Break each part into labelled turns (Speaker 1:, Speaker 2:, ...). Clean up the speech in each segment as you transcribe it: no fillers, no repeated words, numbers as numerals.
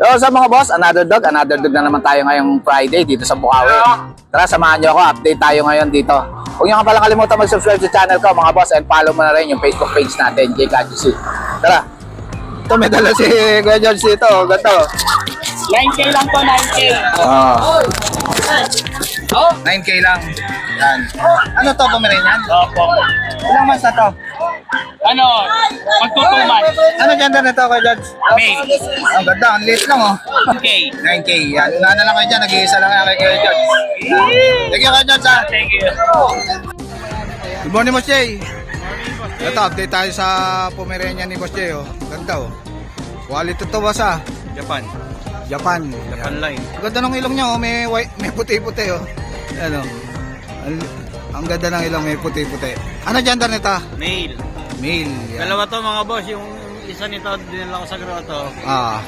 Speaker 1: So sa mga boss, another dog na naman tayo ngayong Friday dito sa Bukawi. Tara, samahan nyo ako, update tayo ngayon dito. Huwag nyo nga pala kalimutan mag-subscribe sa channel ko mga boss, and follow mo na rin yung Facebook page natin, JKGC. Tara, ito may dala si Kuya George dito, ganito.
Speaker 2: 9K lang po, 9K.
Speaker 1: 9K lang. Yan. Ano to, Pomeranian?
Speaker 2: Opo.
Speaker 1: Ilang months na to?
Speaker 2: Ano, magtutuman.
Speaker 1: Ano gender nito, Kuya George?
Speaker 2: May.
Speaker 1: Ang ganda, ang liit lang oh.
Speaker 2: 9K.
Speaker 1: 9K. Yan, una na lang kayo dyan, nag-iisa lang kaya kay Kuya George. Thank you, Kuya George ha.
Speaker 2: Thank you.
Speaker 1: Good morning, Boss Jay. Ito, update tayo sa Pomeranian ni Boss Jay oh. Ganda oh. Quality to, boss ah.
Speaker 2: Japan.
Speaker 1: Japan.
Speaker 2: Japan line.
Speaker 1: Ang ganda ng ilong niya oh, may white, may puti-puti oh. Ano? Ang ganda ng ilong, may puti-puti. Ano gender nito?
Speaker 2: Male.
Speaker 1: Male. Yan.
Speaker 2: Dalawa to mga boss, yung isa nito dinala ko sa grotto.
Speaker 1: Ah.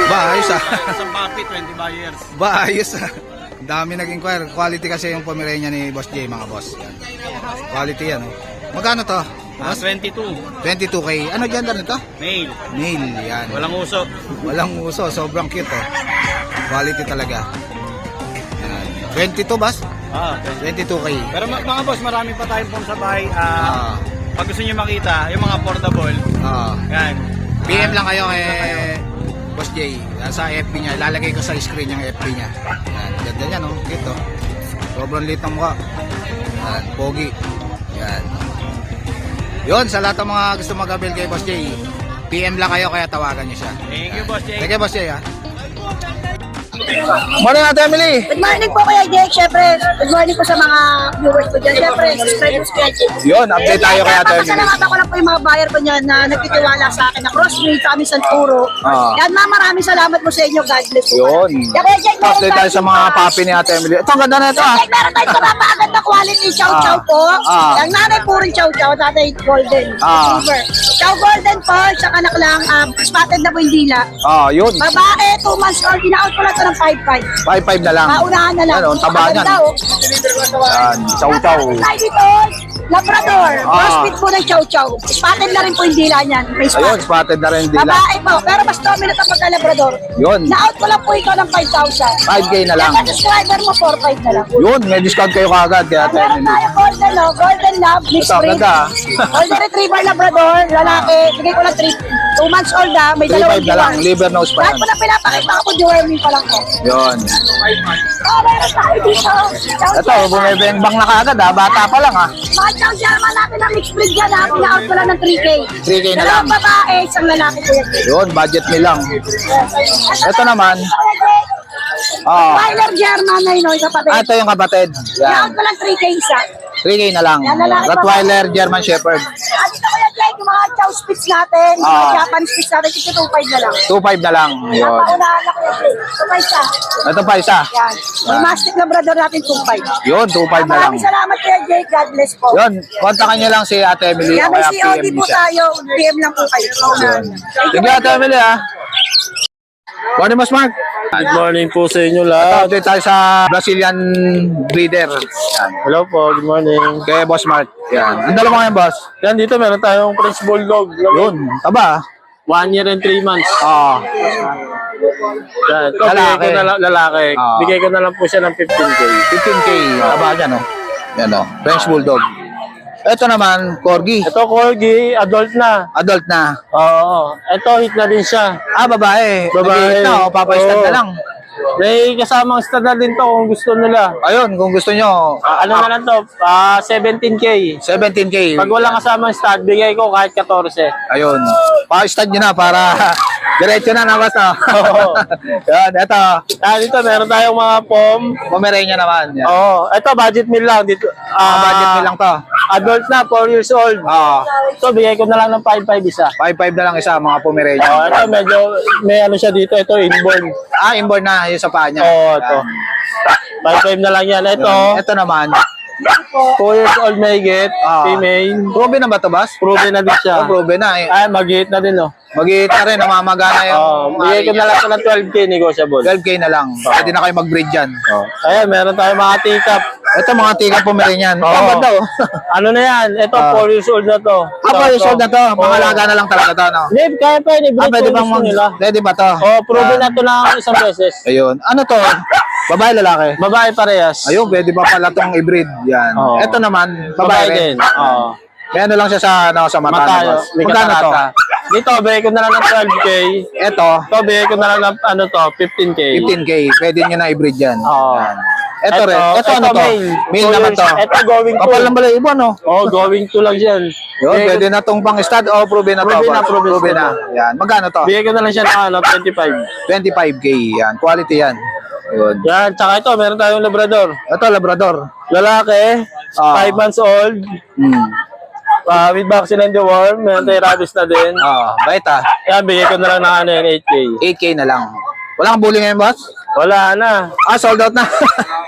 Speaker 1: Ba, ayos ah.
Speaker 2: Isang puppy, 20 buyers.
Speaker 1: Ba, ayos ah. Ang dami nag-inquire. Quality kasi yung Pomeranian ni Boss Jay, mga boss. Yan. Quality yan oh. Magkano to?
Speaker 2: 22.
Speaker 1: 22K. Ano gender nito?
Speaker 2: Male.
Speaker 1: Male. Yan.
Speaker 2: Walang uso.
Speaker 1: Walang uso. Sobrang cute oh. Quality talaga. Yan. 22 boss? 22K.
Speaker 2: Pero mga boss, marami pa tayong pong sa bahay.
Speaker 1: Ah.
Speaker 2: Pag gusto nyo makita, yung mga portable.
Speaker 1: Ah.
Speaker 2: Yan.
Speaker 1: PM lang kayo kay Boss Jay. Sa FB niya. Ilalagay ko sa screen yung FB niya. Yan. Ganda niya no. Cute oh. Sobrang liit ng mukha. Yan. Pogi. Yan. Yun, sa lahat ng mga gusto mag-avail kay Boss Jay, PM lang kayo kaya tawagan niyo siya.
Speaker 2: Thank you, Boss Jay.
Speaker 1: Thank you, Boss Jay ha. Morning, Ate Emily.
Speaker 3: Good morning po Kuya Jake, syempre. Good morning po sa mga viewers ko dyan. Syempre, subscribe po sa Kuya Jake.
Speaker 1: Yun, update tayo kay Ate Emily.
Speaker 3: Papasalamatan ko lang po yung mga buyer ko niyan na nagtitiwala sa akin na crossbreed kami sa Puro.
Speaker 1: Ah.
Speaker 3: Yan ma, maraming salamat po sa inyo. God bless po.
Speaker 1: Yun.
Speaker 3: Yeah, Kuya Jake, meron
Speaker 1: Update tayo sa mga papi ni Ate Emily. Ito, ang ganda na ito
Speaker 3: Kuya
Speaker 1: ah.
Speaker 3: Jake, meron tayo sa napakaganda quality chow chow po.
Speaker 1: Ah.
Speaker 3: Yung nanay po rin chow chow, tatay golden.
Speaker 1: Ah.
Speaker 3: Silver. Chow golden po, tsaka anak lang, spotted na po yung dila.
Speaker 1: Yun.
Speaker 3: Babae, 2 months old, in-out ko lang ito ng 5'5".
Speaker 1: 5-5 na lang.
Speaker 3: Paunahan na lang.
Speaker 1: Ano, ang taba niyan.
Speaker 3: Maganda, oh.
Speaker 1: Yan, chow-chow.
Speaker 3: Tayo dito, Labrador. Crossfit po ng chow-chow. Spotted na rin po yung dila niyan. May
Speaker 1: Ayun,
Speaker 3: spot.
Speaker 1: spotted na rin dila.
Speaker 3: Babae po, pero mas dominant ang pagka-Labrador.
Speaker 1: Yun.
Speaker 3: Na-out ko lang po ito ng 5,000.
Speaker 1: 5K na lang.
Speaker 3: Yung subscriber mo, 4,500 na lang.
Speaker 1: Yun, may discount kayo kagad kay Ate
Speaker 3: Meron
Speaker 1: Emily.
Speaker 3: tayo golden, no? Golden lab, mixed
Speaker 1: Ito,
Speaker 3: breed.
Speaker 1: ganda, ah.
Speaker 3: Golden retriever Labrador, lalaki. Bigay ko lang 2 months old na, may
Speaker 1: 3-5
Speaker 3: dalawang
Speaker 1: na lang,
Speaker 3: diwang.
Speaker 1: liver nose pa
Speaker 3: Lahat
Speaker 1: yan.
Speaker 3: po na pinapakita ko, deworming pa lang po.
Speaker 1: Yun.
Speaker 3: Oh, meron tayo dito.
Speaker 1: Ito, bumibeng-bang na kagad ha. Bata pa lang ha.
Speaker 3: Mga chow German natin na mixed breed dyan ha. Pina-out ko lang ng 3K.
Speaker 1: 3K na lang.
Speaker 3: Dalawang babae, isang lalaki po yan.
Speaker 1: Yun, budget meal lang. Ito naman.
Speaker 3: Tyler German na yun, no, kapatid.
Speaker 1: Ito yung kapatid.
Speaker 3: Pina-out
Speaker 1: Yan.
Speaker 3: ko lang 3K isa.
Speaker 1: 3K na lang.
Speaker 3: Yan, lalaki pa.
Speaker 1: Rottweiler, German Shepherd.
Speaker 3: Dito ko yan, Jake, yung mga chow spits natin, mga
Speaker 1: Ah.
Speaker 3: Japan spits natin, ito 2.5 na lang.
Speaker 1: 2.5 na lang. Yun.
Speaker 3: Napaunahan na ko yan, Jake. 2.5 siya.
Speaker 1: Ito pa isa.
Speaker 3: Yan. May Mastic Labrador natin 2.5.
Speaker 1: Yun, 2.5 na lang.
Speaker 3: Maraming salamat kaya, Jake. God bless po.
Speaker 1: Yun, kontakan nyo lang si Ate Emily.
Speaker 3: Kaya
Speaker 1: o
Speaker 3: may
Speaker 1: kaya
Speaker 3: COD
Speaker 1: PM
Speaker 3: po
Speaker 1: siya.
Speaker 3: tayo. PM lang po kayo.
Speaker 1: Yun.
Speaker 3: Thank
Speaker 1: Sige, Ate Emily ha. Morning, Boss Mark.
Speaker 4: Good morning po sa inyo
Speaker 1: Ito,
Speaker 4: lahat.
Speaker 1: update tayo sa Brazilian breeder. Yan.
Speaker 4: Hello po, good morning.
Speaker 1: Kay Boss Mark. Yan. Ang dalawa ngayon, Boss.
Speaker 4: Yan dito meron tayong French Bulldog.
Speaker 1: Yun, taba.
Speaker 4: 1 year and 3 months.
Speaker 1: Ah.
Speaker 4: Yan. Ito,
Speaker 1: Lalaki.
Speaker 4: bigay ko na lang, lalaki.
Speaker 1: Ah.
Speaker 4: Bigay ko na lang po siya ng 15K.
Speaker 1: 15K. Taba niya, no? Yan, no? French Bulldog. Ito naman, Corgi.
Speaker 4: Ito, Corgi, adult na.
Speaker 1: Adult na.
Speaker 4: Oo. Ito, hit na din siya.
Speaker 1: Babae.
Speaker 4: Babae.
Speaker 1: Nag-hit na, papay-stand
Speaker 4: Oo.
Speaker 1: na lang.
Speaker 4: May kasamang stud na din to kung gusto nila.
Speaker 1: Ayun, kung gusto nyo,
Speaker 4: Ano na lang to? 17K.
Speaker 1: 17K.
Speaker 4: Pag walang kasamang stud, bigay ko kahit 14.
Speaker 1: Ayun. Pa-stud nyo na para diretso na nabas, no?
Speaker 4: Oo.
Speaker 1: Yan, ito.
Speaker 4: Dito meron tayong mga pom.
Speaker 1: Pomeranian naman. Yan.
Speaker 4: Oo. Ito, budget meal lang. Dito,
Speaker 1: Budget nyo lang to.
Speaker 4: Adult na, 4 years old. So, bigay ko na lang ng 5-5 isa.
Speaker 1: 5-5 na lang isa, mga Pomeranian.
Speaker 4: Ito, medyo, may ano siya dito. Ito, inborn.
Speaker 1: Inborn na yung sa paa niya.
Speaker 4: Oo, ito. 5-5 na lang yan. Ito,
Speaker 1: Ito naman,
Speaker 4: 2 years old may get, female.
Speaker 1: Proven na ba to, boss?
Speaker 4: Proven na din siya.
Speaker 1: Proven na eh.
Speaker 4: Ay, mag-hit na din, no?
Speaker 1: Mag-iit na rin, namamagana yung...
Speaker 4: Bigay ko na lang ito ng 12K negotiable.
Speaker 1: 12K na lang. Pwede na kayo mag-breed dyan.
Speaker 4: Ayan, meron tayong mga teacup.
Speaker 1: Ito mga tika Pomeranian.
Speaker 4: Oo.
Speaker 1: Ang ganda oh.
Speaker 4: Ano na yan? Ito, 4 years old na to.
Speaker 1: 4 years old na to. Mga alaga na lang talaga to, no?
Speaker 4: Hindi, kaya pa yun.
Speaker 1: Pwede bang
Speaker 4: nila.
Speaker 1: Pwede ba to?
Speaker 4: Proven na to ng isang beses.
Speaker 1: Ayun. Ano to? Babae, lalaki?
Speaker 4: Babae parehas.
Speaker 1: Ayun, pwede pa pala tong i-breed. Yan.
Speaker 4: Oo.
Speaker 1: Ito naman, babae
Speaker 4: Babae
Speaker 1: rin.
Speaker 4: din. Oo.
Speaker 1: May ano lang siya sa, ano, sa mata.
Speaker 4: Matayo.
Speaker 1: boss.
Speaker 4: May
Speaker 1: Magkano to?
Speaker 4: katarata. Dito, bigay ko na lang ng 12K.
Speaker 1: Ito,
Speaker 4: Ito, bigay ko na lang ng 15K.
Speaker 1: 15K. Pwede nyo na i-breed yan.
Speaker 4: Oo.
Speaker 1: Yan. Ito rin. Ito ano to?
Speaker 4: male.
Speaker 1: Male naman to.
Speaker 4: Ito going to.
Speaker 1: Kapal ng balayibo, no?
Speaker 4: Going to lang yan.
Speaker 1: Yun, pwede na tong pang-stud. Oh, proven na to.
Speaker 4: Proven na,
Speaker 1: boss.
Speaker 4: proven
Speaker 1: Proven na.
Speaker 4: na.
Speaker 1: Yan. Magkano to?
Speaker 4: Bigay ko na lang siya ng 25.
Speaker 1: 25K. Yan. Quality yan. Yun.
Speaker 4: Yan, tsaka ito, meron tayong Labrador.
Speaker 1: Ito, Labrador.
Speaker 4: Lalaki, 5 months old, with vaccine and deworm, meron tayong rabies na din.
Speaker 1: Bait ah.
Speaker 4: Yan, bigay ko na lang ng 8K.
Speaker 1: 8K na lang. Wala kang bully ngayon, boss?
Speaker 4: Wala na.
Speaker 1: Sold out na.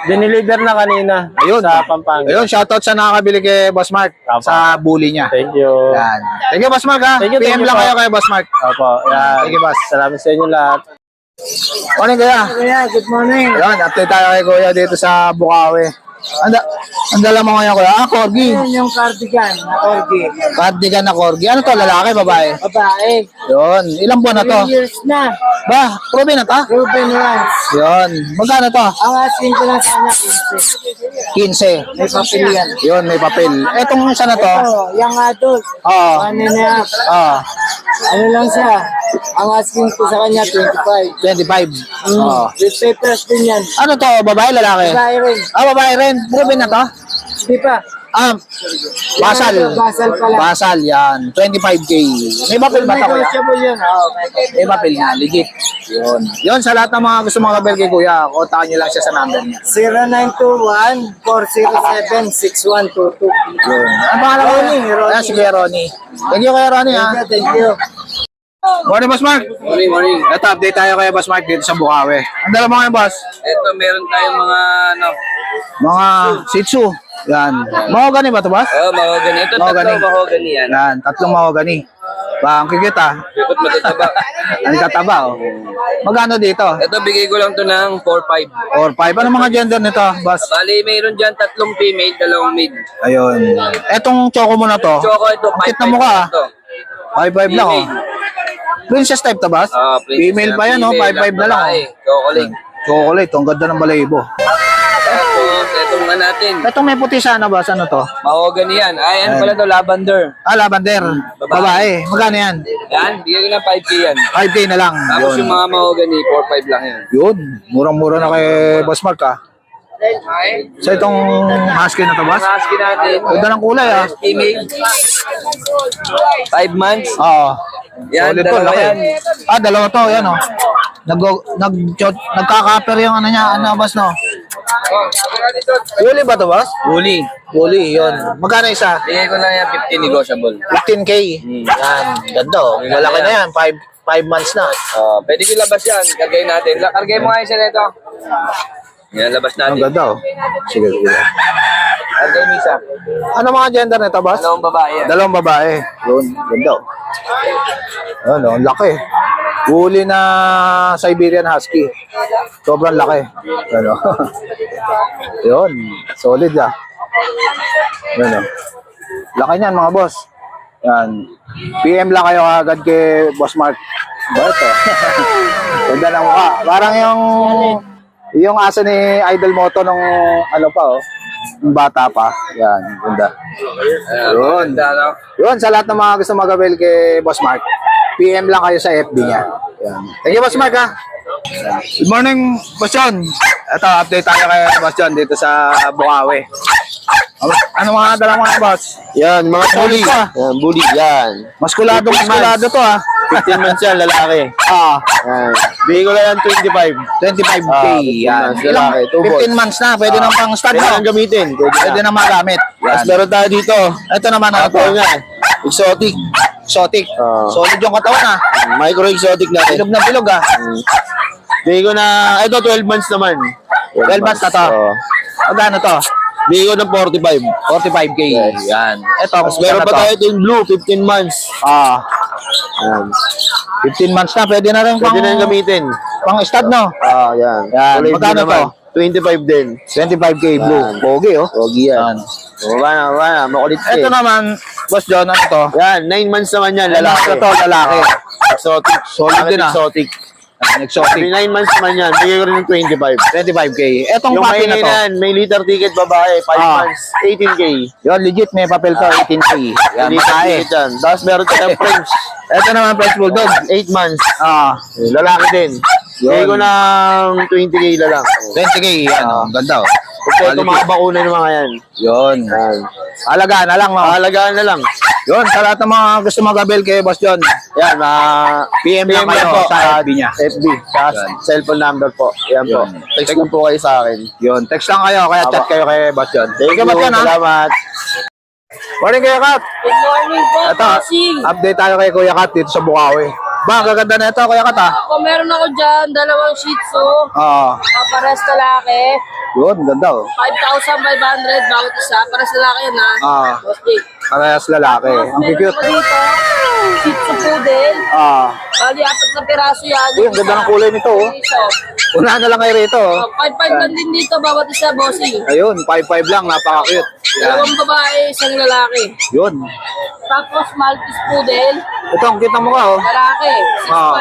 Speaker 4: Diniliver na kanina.
Speaker 1: Ayun.
Speaker 4: Sa Pampanga.
Speaker 1: Ayun, shoutout sa nakakabili kay Boss Mark sa bully niya.
Speaker 4: Thank you.
Speaker 1: Yan. Thank you, Boss Mark, ha?
Speaker 4: Thank you,
Speaker 1: PM lang
Speaker 4: po.
Speaker 1: kayo kay Boss Mark.
Speaker 4: Opo, yan.
Speaker 1: Thank you, boss.
Speaker 4: Salamat sa inyo lahat.
Speaker 1: Morning, kuya.
Speaker 2: Kuya, good morning.
Speaker 1: Ayun, update tayo kay kuya dito sa Bukawi. Ang dala mo ngayon, kuya? Corgi.
Speaker 2: Yan yung cardigan na corgi.
Speaker 1: Cardigan na Corgi. Ano to, lalaki, babae?
Speaker 2: Babae.
Speaker 1: Yun. Ilang buwan na to?
Speaker 2: 3 years na.
Speaker 1: Ba, proven na to?
Speaker 2: Proven yan.
Speaker 1: Yun. Magkano to?
Speaker 2: Ang asking ko lang sa kanya
Speaker 1: 15.
Speaker 2: 15. May papel yan.
Speaker 1: Yun, may papel. Etong isa na to?
Speaker 2: Ito, yung adult.
Speaker 1: Oo.
Speaker 2: 1 and a half.
Speaker 1: Oo.
Speaker 2: Ano lang siya? Ang asking ko sa kanya 25.
Speaker 1: 25. Oo.
Speaker 2: With papers din yan.
Speaker 1: Ano to, babae, lalaki?
Speaker 2: Babae rin.
Speaker 1: Babae rin. Proven na to?
Speaker 2: Di pa.
Speaker 1: Basal.
Speaker 2: Basal pala.
Speaker 1: Basal, yan. 25K. May papel ba ito, kuya?
Speaker 2: Negotiable yun. Oo,
Speaker 1: May papel na, legit. Yun. Yun, sa lahat ng mga gusto mga kabel kay kuya, kontakin nyo lang siya sa number niya.
Speaker 2: 0921-407-6122.
Speaker 1: Yun. Ang pangalan ko?
Speaker 2: Ronnie.
Speaker 1: Si Kuya Ronnie. Thank you, Kuya Ronnie, ha?
Speaker 2: Thank you.
Speaker 1: Morning, Boss Mark.
Speaker 2: Morning.
Speaker 1: Ito, update tayo kay Boss Mark dito sa Bukawi. Ang dala mo ngayon, Boss?
Speaker 2: Ito, meron tayong mga
Speaker 1: Mga Shih Tzu. Yan. Mahogany ba ito, Boss?
Speaker 2: mahogany. Ito,
Speaker 1: Mahogany.
Speaker 2: tatlong mahogany yan.
Speaker 1: Yan, tatlong mahogany. Ba, ang kikit, ha?
Speaker 2: Ikot matataba.
Speaker 1: Ang tataba, oh. Magkano dito?
Speaker 2: Ito, bigay ko lang to ng 4-5.
Speaker 1: Or 5. Ano mga gender nito, Boss?
Speaker 2: Bali, mayroon dyan 3 female, 2 male.
Speaker 1: Ayun. Etong choco mo na to.
Speaker 2: Choco, ito,
Speaker 1: Ang cute
Speaker 2: 5-5
Speaker 1: na mukha, ah.
Speaker 2: ito.
Speaker 1: 5-5 lang, oh. Princess type to, Boss? Female pa yan, oh. 5-5 na lang, oh.
Speaker 2: Chocolate.
Speaker 1: Chocolate. Ang ganda ng balayibo.
Speaker 2: Tapos, itong nga natin.
Speaker 1: Etong may puti sana, Boss. Ano to?
Speaker 2: Mahogany yan. Ay, ano pala to, lavender.
Speaker 1: Lavender. Babae. Magkano yan?
Speaker 2: Yan, bigay ko ng 5K yan.
Speaker 1: 5K na lang.
Speaker 2: Tapos yung mga mahogany, 4-5 lang yan.
Speaker 1: Yun. Murang-mura na kay Boss Mark, ha? So itong husky na to, Boss?
Speaker 2: Ang husky natin,
Speaker 1: Ganda ng kulay, ha?
Speaker 2: female. 5 months.
Speaker 1: Oo.
Speaker 2: Yan,
Speaker 1: Solid to,
Speaker 2: dalawa
Speaker 1: laki.
Speaker 2: yan.
Speaker 1: Dalawa to, yan, oh. Nagkaka-pair yung ano niya, ano, Boss, no? Uli ba to, Boss?
Speaker 2: Huli.
Speaker 1: Uli, yun. Magkano isa?
Speaker 2: Bigay ko lang yan 15 negotiable.
Speaker 1: 15K. Yan. Ganda, oh. Malaki na yan. 5 months na.
Speaker 2: Pwede ko labas yan. Kargay natin. Kargay mo nga isa nito. Yan, labas
Speaker 1: Ang
Speaker 2: natin.
Speaker 1: ganda, oh. Sige, sige.
Speaker 2: Kargay mo isa.
Speaker 1: Ano mga gender nito, Boss?
Speaker 2: Dalawang babae yan.
Speaker 1: Dalawang babae. Yun, ganda, oh. Ano, ang laki. Huli na Siberian Husky. Sobrang laki. Ano. Yun, solid, ah. Ano. Laki niyan, mga boss. Yan. PM lang kayo agad kay Boss Mark. Ba ito? Ganda ng mukha. Parang yung aso ni Idol Moto nung ano pa, oh. Yung bata pa. Yan, ganda. Yun. Yun, sa lahat ng mga gusto mag-avail kay Boss Mark, PM lang kayo sa FB niya. Yan. Thank you, Boss Mark, ha? Good morning, Boss John. Ito, update tayo kay Boss John dito sa Bukawi. Ano mga dala mga boss?
Speaker 4: Yan, mga bully.
Speaker 1: Solid pa.
Speaker 4: Yan, bully, yan.
Speaker 1: Maskulado to, ha?
Speaker 4: 15 months yan, lalaki. Yan. Bigay ko lang yan 25.
Speaker 1: 25K. Yan.
Speaker 4: 15 months, lalaki.
Speaker 1: 15 months na. Pwede nang pang stud,
Speaker 4: Pwede
Speaker 1: no?
Speaker 4: nang gamitin.
Speaker 1: Pwede nang magamit.
Speaker 4: Tapos
Speaker 1: Yan.
Speaker 4: meron tayo dito.
Speaker 1: Ito naman, ano to?
Speaker 4: Ito nga. Exotic.
Speaker 1: Exotic. Solid yung katawan, ha?
Speaker 4: Micro exotic natin.
Speaker 1: Bilog na bilog, ha?
Speaker 4: Bigay ko na, ito 12 months naman.
Speaker 1: 12 months na to.
Speaker 4: Oo.
Speaker 1: Magkano to?
Speaker 4: Bigay ko ng 45.
Speaker 1: 45K. Yan. Ito,
Speaker 4: Tapos meron pa tayo yung blue, 15 months.
Speaker 1: Ah,
Speaker 4: Yan.
Speaker 1: 15 months na. Pwede na rin
Speaker 4: Pwede na yung gamitin.
Speaker 1: pang stud, no?
Speaker 4: Yan.
Speaker 1: Yan.
Speaker 4: Kulay blue
Speaker 1: Magkano
Speaker 4: naman.
Speaker 1: to?
Speaker 4: 25 din.
Speaker 1: 25K blue.
Speaker 4: Yan.
Speaker 1: Pogi, oh.
Speaker 4: Pogi yan.
Speaker 1: Yan.
Speaker 4: Wala na. Makulit ka
Speaker 1: Ito
Speaker 4: eh.
Speaker 1: naman, Boss John, ano to?
Speaker 4: Yan, 9 months naman yan,
Speaker 1: Lalaki.
Speaker 4: lalaki.
Speaker 1: Ito, lalaki.
Speaker 4: Exotic.
Speaker 1: Solid din, ah.
Speaker 4: Exotic.
Speaker 1: Exotic.
Speaker 4: 9 months naman yan, bigay ko rin ng 25.
Speaker 1: 25K. Etong
Speaker 4: Yung
Speaker 1: puppy na
Speaker 4: maingay
Speaker 1: to.
Speaker 4: na yan, may liter ticket babae, 5
Speaker 1: Ah.
Speaker 4: months, 18K.
Speaker 1: Yun, legit, may papel to, 18K. Yan,
Speaker 4: May liter
Speaker 1: matae.
Speaker 4: ticket yan. Tapos meron tayong French,
Speaker 1: Ito naman, French Bulldog.
Speaker 4: 8 months,
Speaker 1: Ah,
Speaker 4: lalaki din. Bigay ko ng 20K na lang.
Speaker 1: 20K. Yan, oh. Ganda, oh.
Speaker 4: Ito mga bakuna ng mga yan.
Speaker 1: Yun.
Speaker 4: Yan.
Speaker 1: Alagaan na lang, no?
Speaker 4: Alagaan na lang.
Speaker 1: Yun, sa lahat ng mga gusto mag-abel kay Boss John.
Speaker 4: Yan,
Speaker 1: PM lang kayo
Speaker 4: po
Speaker 1: sa FB niya.
Speaker 4: FB, sa
Speaker 1: Yan.
Speaker 4: cellphone number po. Yan po.
Speaker 1: Yun.
Speaker 4: Text lang po kayo sa akin.
Speaker 1: Yun, text lang kayo, kaya chat
Speaker 4: Aba.
Speaker 1: kayo kay Boss John.
Speaker 4: Thank you,
Speaker 1: Boss John, ha?
Speaker 4: salamat.
Speaker 1: Morning, Kuya Kat.
Speaker 3: Good morning po,
Speaker 1: Ito,
Speaker 3: bossing.
Speaker 1: update tayo kay Kuya Kat dito sa Bukawi. Ba, gaganda na ito, Kuya Kat, ha?
Speaker 3: Ako, meron ako dyan, dalawang Shih Tzu.
Speaker 1: Oo.
Speaker 3: Pares lalaki.
Speaker 1: Yun, ganda, oh.
Speaker 3: 5,500 bawat isa. Pares lalaki yan, ha?
Speaker 1: Ah,
Speaker 3: Okay.
Speaker 1: parehas lalaki. Ang
Speaker 3: Meron
Speaker 1: cute.
Speaker 3: ako dito, Shih Tzu Poodle.
Speaker 1: Ah,
Speaker 3: Bali, 4 na piraso yan.
Speaker 1: uy, ang ganda ng kulay nito, oh. Una na lang kayo rito, oh.
Speaker 3: 5,500 lang din dito, bawat isa, bossing.
Speaker 1: Ayun, 5'5 lang, napaka-cute. Yan.
Speaker 3: Dalawang babae, isang lalaki.
Speaker 1: Yun.
Speaker 3: Tapos, Maltese Poodle,
Speaker 1: Ito, ang cute ng mukha, oh.
Speaker 3: lalaki,
Speaker 1: Ah,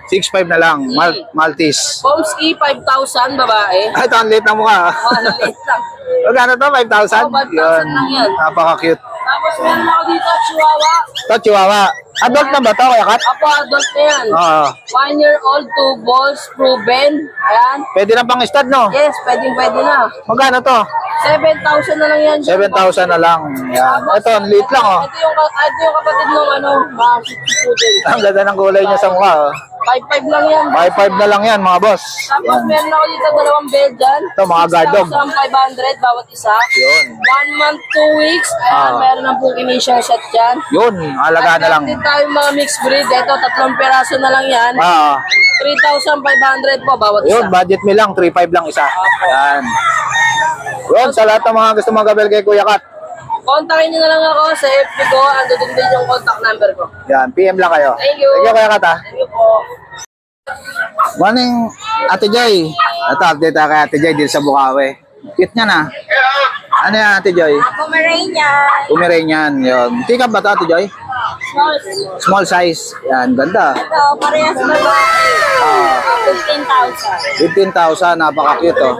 Speaker 3: 6,500.
Speaker 1: 6'5 na lang, Maltese.
Speaker 3: Pomsky, 5,000, babae.
Speaker 1: Ah, ito, ang liit ng mukha, ah.
Speaker 3: Oh, ang liit lang.
Speaker 1: Magkano to? 5,000?
Speaker 3: Oh, 5,000 lang yan.
Speaker 1: Napaka-cute.
Speaker 3: Tapos, meron ako dito, Chihuahua.
Speaker 1: Ito, Chihuahua. Adult na ba ito, Kuya Kat?
Speaker 3: Apo, adult na yan.
Speaker 1: Oo.
Speaker 3: 1 year old, 2 balls, proven. Ayan.
Speaker 1: Pwede na pang stud, no?
Speaker 3: Yes, pwede na.
Speaker 1: Magkano to?
Speaker 3: 7,000 na lang yan.
Speaker 1: 7,000 na lang. Yan. Ito, ang liit lang, oh.
Speaker 3: Ito yung kapatid ng Shih Tzu Poodle.
Speaker 1: Ang ganda ng kulay niya sa mukha, oh.
Speaker 3: 5,500 lang yan.
Speaker 1: 5'5 na lang yan, mga boss.
Speaker 3: Tapos meron ako dito dalawang Belgian.
Speaker 1: Ito, mga guard dog.
Speaker 3: 6,500 bawat isa.
Speaker 1: Yun.
Speaker 3: 1 month, 2 weeks. Ayan, meron ng pong initial set dyan.
Speaker 1: Yun, alagaan na lang.
Speaker 3: At meron din tayong mga mixed breed. Ito, 3 peraso na lang yan.
Speaker 1: Ah,
Speaker 3: 3,500 po bawat isa.
Speaker 1: yun, budget me lang, 3'5 lang isa. Yan. Yun, sa lahat ng mga gusto mag-abel kay Kuya Kat.
Speaker 3: Kontakin nyo na lang ako sa FB ko. Ando din yung contact number ko.
Speaker 1: Yan, PM lang kayo.
Speaker 3: Thank you.
Speaker 1: Thank you, Kuya Kat, ha.
Speaker 3: Thank you po.
Speaker 1: Morning, Ate Joy. Ito, update tayo kay Ate Joy dito sa Bukawi. Cute niya na. Ano yan, Ate Joy?
Speaker 3: Pomeranian.
Speaker 1: Pomeranian, yun. Tika ba ito, Ate Joy? Small size. Yan, ganda.
Speaker 3: Ito, parehas babae.
Speaker 1: Ah,
Speaker 3: 15,000.
Speaker 1: 15,000, napaka-cute, oh.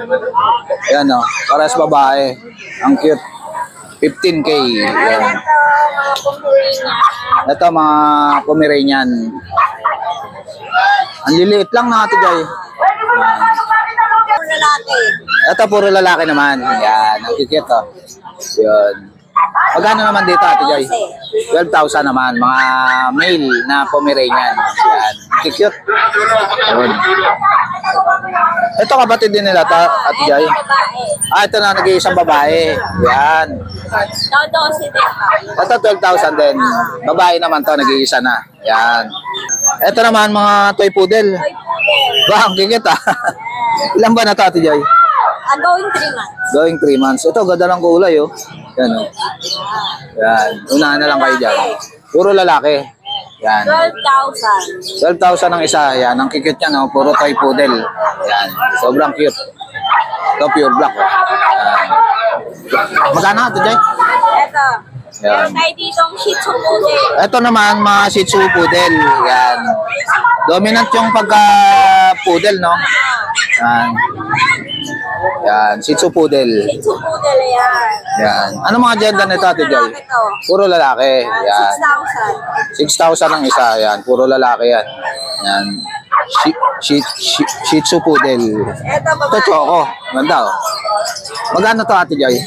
Speaker 1: Yan, oh. Parehas babae. Ang cute. 15K. Yan.
Speaker 3: Mga Pomeranian.
Speaker 1: Ito, mga Pomeranian. Ang liliit lang na, Ate Joy.
Speaker 3: Lalaki.
Speaker 1: Ito, puro lalaki naman. Yan, ang cute, oh. Yun. Magkano naman dito, Ate Joy? 12,000 naman. Mga male na Pomeranian. Yan. Cute. Yun. Ito, kapatid din nila, Ate Joy.
Speaker 3: Babae.
Speaker 1: Ah, ito na, nag-iisang babae. Yan.
Speaker 3: Todo si Depa.
Speaker 1: Ito, 12,000 din. Babae naman to, nag-iisa na. Yan. Ito naman, mga toy poodle. Ba, ang kikit, ah. Ilan ba na to, Ate Joy?
Speaker 3: Going 3 months.
Speaker 1: Going 3 months. Ito, ganda ng kulay, oh. Yan, oh. Yan. Unahan na lang kayo dyan. Puro lalaki. Yan.
Speaker 3: 12,000.
Speaker 1: 12,000 ang isa. Yan. Ang kikit niya, no? Puro toy poodle. Yan. Sobrang cute. Ito, pure black, oh. Yan. Magkano, Ate Joy?
Speaker 3: Ito.
Speaker 1: Yan.
Speaker 3: Meron tayo ditong Shih Tzu Poodle.
Speaker 1: Ito naman, mga Shih Tzu Poodle. Yan. Dominant yung pagka-poodle, no? Yan. Yan, Shih Tzu Poodle.
Speaker 3: Shih Tzu Poodle yan.
Speaker 1: Yan. Ano mga gender nito, Ate Joy?
Speaker 3: Lalaki to.
Speaker 1: Puro lalaki. Yan.
Speaker 3: 6,000.
Speaker 1: 6,000 ang isa. Yan. Puro lalaki yan. Yan. Shih Tzu Poodle.
Speaker 3: Ito,
Speaker 1: Ito,
Speaker 3: babae.
Speaker 1: choco. Ganda, oh. Magkano to, Ate Joy?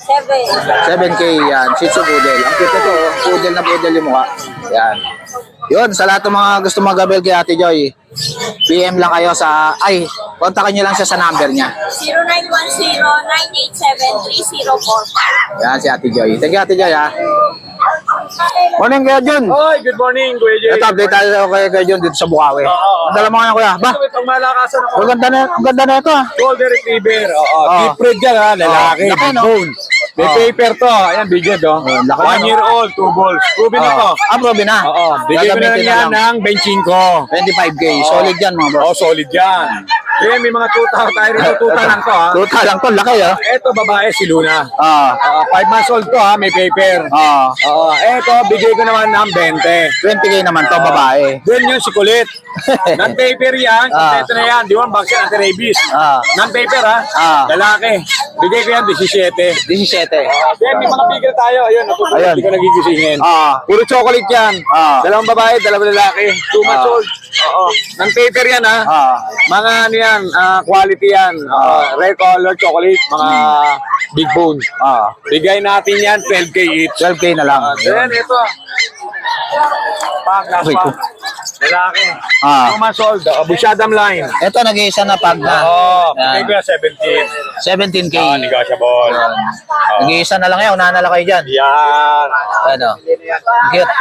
Speaker 3: 7.
Speaker 1: 7K yan. Shih Tzu Poodle. Ang cute ito, oh. Poodle na poodle yung mukha. Yan. Yun, sa lahat ng mga gusto mag-abel kay Ate Joy, PM lang kayo sa, kontakin nyo lang siya sa number niya.
Speaker 3: 0910-987-3045.
Speaker 1: Yan si Ate Joy. Thank you, Ate Joy, ha. Morning, Kuya Jun.
Speaker 2: Hoy, good morning, Kuya Jay.
Speaker 1: Ito, update tayo kay Kuya Jun dito sa Bukawi. Ang dala mo nga, Kuya. Ba?
Speaker 2: Ito, itong malakasan ako.
Speaker 1: Ang ganda na ito, ah.
Speaker 2: Golden Retriever. Oo,
Speaker 1: Oo.
Speaker 2: deep red yan ha, lalaki.
Speaker 1: Laki,
Speaker 2: Big
Speaker 1: no?
Speaker 2: bone. May
Speaker 1: Oo.
Speaker 2: paper to. Ayan, bigyan to.
Speaker 1: laki,
Speaker 2: 1
Speaker 1: no?
Speaker 2: year old, 2 balls. Proven na to.
Speaker 1: Proven na.
Speaker 2: Oo, bigyan ko na lang
Speaker 1: Gagamitin
Speaker 2: yan ng 25.
Speaker 1: 25K. Solid yan, mga bro.
Speaker 2: Oo, solid yan. Eh, may mga tuta tayo rito. Tuta lang to ha.
Speaker 1: Tuta lang to, laki, ah.
Speaker 2: Ito, babae, si Luna. 5
Speaker 1: Ah.
Speaker 2: months old to ha, may paper.
Speaker 1: Ah.
Speaker 2: Oo, eto, bigay ko naman ng 20.
Speaker 1: 20K naman to, babae.
Speaker 2: Then yun si Kulit. Non-paper yan.
Speaker 1: Ah.
Speaker 2: Ito na yan. Di one vaccine, anti-rabies.
Speaker 1: Ah.
Speaker 2: Non-paper ha.
Speaker 1: Ah.
Speaker 2: Lalaki. Bigay ko yan 17.
Speaker 1: 17.
Speaker 2: Then may mga bigger tayo. Ayun,
Speaker 1: Ayun.
Speaker 2: hindi ko nagigisingin.
Speaker 1: Ah.
Speaker 2: Puro chocolate yan.
Speaker 1: Ah.
Speaker 2: Dalawang babae, dalawang lalaki. 2 months
Speaker 1: Ah.
Speaker 2: old. Oo. Non-paper yan ha.
Speaker 1: Ah.
Speaker 2: Mga ano yan, quality yan. Rare color chocolate. Mga big bone.
Speaker 1: Ah.
Speaker 2: Bigay natin yan 12K each.
Speaker 1: 12K na lang.
Speaker 2: Then ito. Last
Speaker 1: Rico.
Speaker 2: pa. Lalaki.
Speaker 1: Ah.
Speaker 2: 2 months old. Busyadam line.
Speaker 1: Ito, nag-iisa na pag na.
Speaker 2: Oo.
Speaker 1: Yan.
Speaker 2: Bigay ko yan 17.
Speaker 1: 17K.
Speaker 2: Negotiable.
Speaker 1: Nag-iisa na lang yan. Unahan na lang kayo dyan.
Speaker 2: Yan.
Speaker 1: Ano? Cute.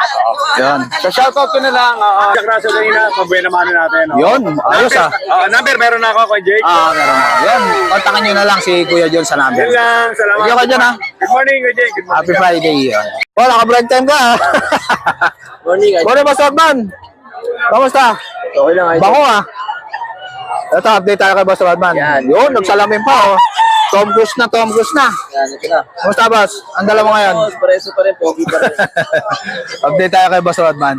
Speaker 1: Yun.
Speaker 2: So shoutout ko na lang. Jack Russell kanina. Pagbuhay naman natin.
Speaker 1: Yun. Ayos, ah.
Speaker 2: Number meron na ako kay Jake.
Speaker 1: Meron. Yan. Kontakin nyo na lang si Kuya John sa number.
Speaker 2: Yan lang. Salamat.
Speaker 1: Thank you ka dyan, ha.
Speaker 2: Good morning, Kuya Jake. Good morning.
Speaker 1: Happy Friday. Oh, naka-break time ka, ha.
Speaker 2: Morning,
Speaker 1: Morning, Boss Rodman. Kamusta?
Speaker 2: Okay lang,
Speaker 1: Bango, ha. Ito, update tayo kay Boss Rodman.
Speaker 2: Yan.
Speaker 1: Yun, nagsalamin pa, oh. Tom Cruise na.
Speaker 2: Yan, ito na.
Speaker 1: Kamusta, Boss? Ang dala mo ngayon?
Speaker 2: Preso pa rin, pogi pa rin.
Speaker 1: Update tayo kay Boss Rodman.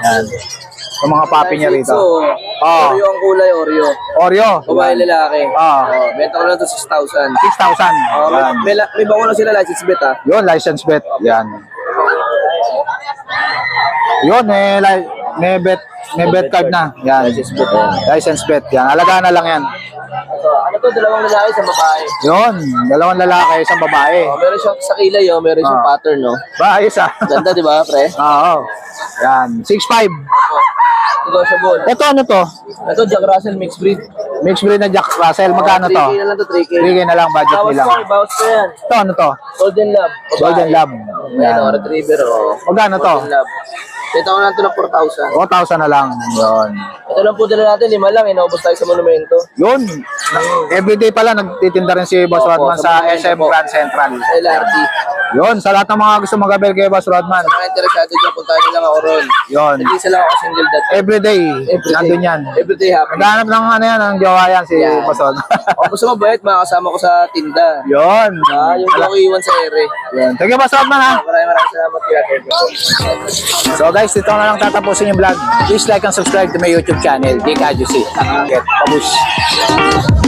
Speaker 1: Yan. Sa mga papi niya rito. Oh.
Speaker 2: Oreo ang kulay, Oreo.
Speaker 1: Oreo.
Speaker 2: Babae lalaki.
Speaker 1: Ah.
Speaker 2: Benta ko lang ito 6,000.
Speaker 1: 6,000. Yan.
Speaker 2: May bango na sila license bet ha.
Speaker 1: Yun, license bet. Yan. Yun, may bet card na. Yan.
Speaker 2: License bet yan.
Speaker 1: License bet. Yan. Alagaan na lang yan.
Speaker 2: Ano to, dalawang lalaki sa babae.
Speaker 1: Yun, dalawang lalaki, isang babae.
Speaker 2: Meron siyang sa kilay, meron siyang pattern, no?
Speaker 1: Ba, ayos, ah.
Speaker 2: Ganda, di ba, pre?
Speaker 1: Oo. Yan. 6'5".
Speaker 2: Negotiable.
Speaker 1: Ito, ano to?
Speaker 2: Ito, Jack Russell mixed breed.
Speaker 1: Mixed breed na Jack Russell. Magkano to?
Speaker 2: 3K na lang to, 3K.
Speaker 1: 3K na lang, budget
Speaker 2: Bawas
Speaker 1: nila.
Speaker 2: ko, bawas ko yan.
Speaker 1: Ito, ano to?
Speaker 2: Golden Lab. babae.
Speaker 1: Golden Lab.
Speaker 2: Ayan,
Speaker 1: Yan.
Speaker 2: retriever,
Speaker 1: Magkano to?
Speaker 2: Golden Lab. Ito ko lang ito ng 4,000.
Speaker 1: 4,000 na lang. Yun.
Speaker 2: Ito lang po dala natin, 5 lang, inaubos tayo sa monumento.
Speaker 1: Yun. Everyday pala, nagtitinda rin si Boss
Speaker 2: Opo,
Speaker 1: Rodman
Speaker 2: sa
Speaker 1: sa
Speaker 2: mga
Speaker 1: SM
Speaker 2: po.
Speaker 1: Grand Central.
Speaker 2: LRT.
Speaker 1: Yun, sa lahat ng mga gusto mag-abel kay Boss Rodman.
Speaker 2: Sa mga interesado dyan, puntahan nyo lang ako ron.
Speaker 1: Yun.
Speaker 2: Nag-isa lang ako single dad.
Speaker 1: Everyday, nandun yan.
Speaker 2: Everyday happy.
Speaker 1: Naghanap ng ano yan, ng jowa yan si
Speaker 2: Yan.
Speaker 1: Boss Rodman.
Speaker 2: O gusto mo bayad, makakasama ko sa tinda.
Speaker 1: Yun.
Speaker 2: Yung ko iwan sa ere.
Speaker 1: Yun. Thank you, Boss Rodman, ha.
Speaker 2: Maraming salamat kuya.
Speaker 1: So guys, dito na lang tatapusin yung vlog. Please like and subscribe to my YouTube channel, DKJC. Get pabush.